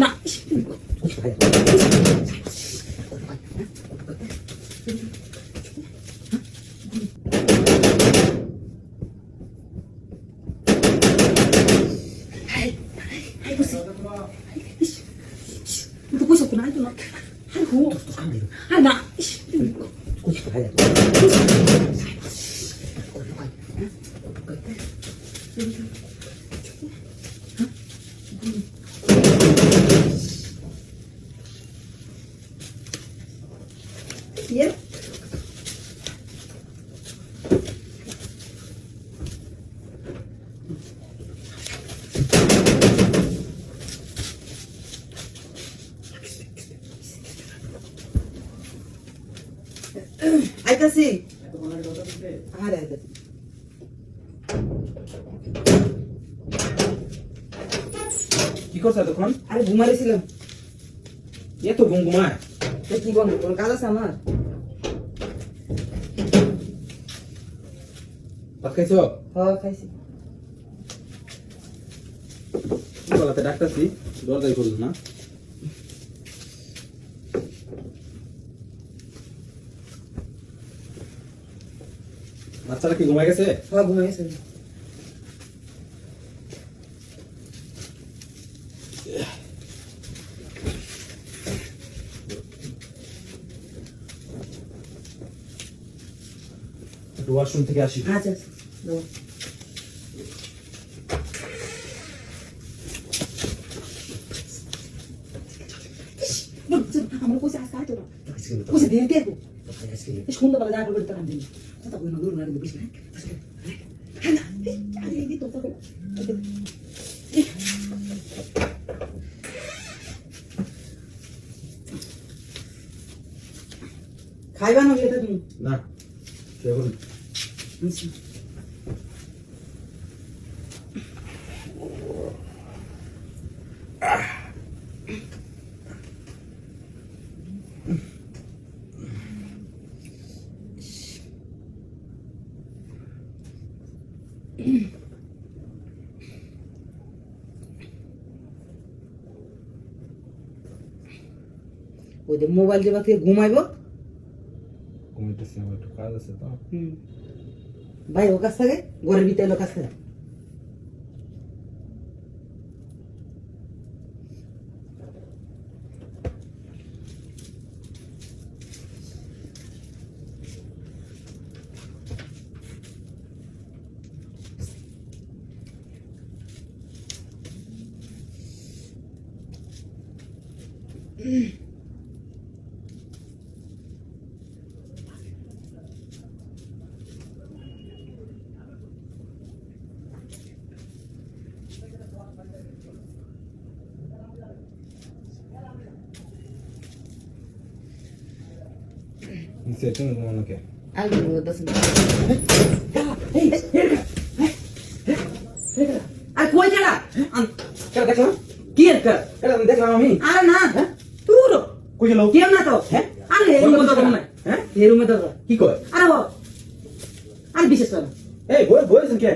না Itu gue satu nanti nak, aku, anak, Iya. আইতাছি আরে আইতাছি কি করছ তখন? আরে ঘুমাইছিলাম এত ঘুম ঘুমায়? তো কি বন্ধ কোন কাজ আছে আমার ভাত খাইছো? হ্যাঁ খাইছি গলাতে ডাকতাছি, দরজাই খুলল না। বাচ্চারা কি ঘুমাই গেছে? হ্যাঁ ঘুমাইছি একটু ওয়াশরুম থেকে আসি। আচ্ছা দাও আমরা কইছি আজকে আইতো না কইছি দিয়ে দেব এই সন্ধ্যাবেলা যা করবে তখন দিন কথা কই না দূর না বুঝলি হ্যাঁ না আরে এই তো তো খাইবা না এটা তুমি না কেবল ওই যে মোবাইল যে বাকি ঘুমাইবো ঘুমাইতেছি, আমার একটু কাজ আছে তো। ভাই ও কাছ থেকে ঘরের ভিতরে লোক আছে নিচে তুমি ঘুমানো কে? আগে দশ মিনিট আর কই গেলা কেন দেখো? কি একটা এটা দেখলাম আমি। আরে না তুই কই গেল? কেউ না তো আরে এই রুমে তো না হ্যাঁ? এই রুমে তো কি কয়? আরে ও আরে বিশেষ করে এই বই বইছেন কে?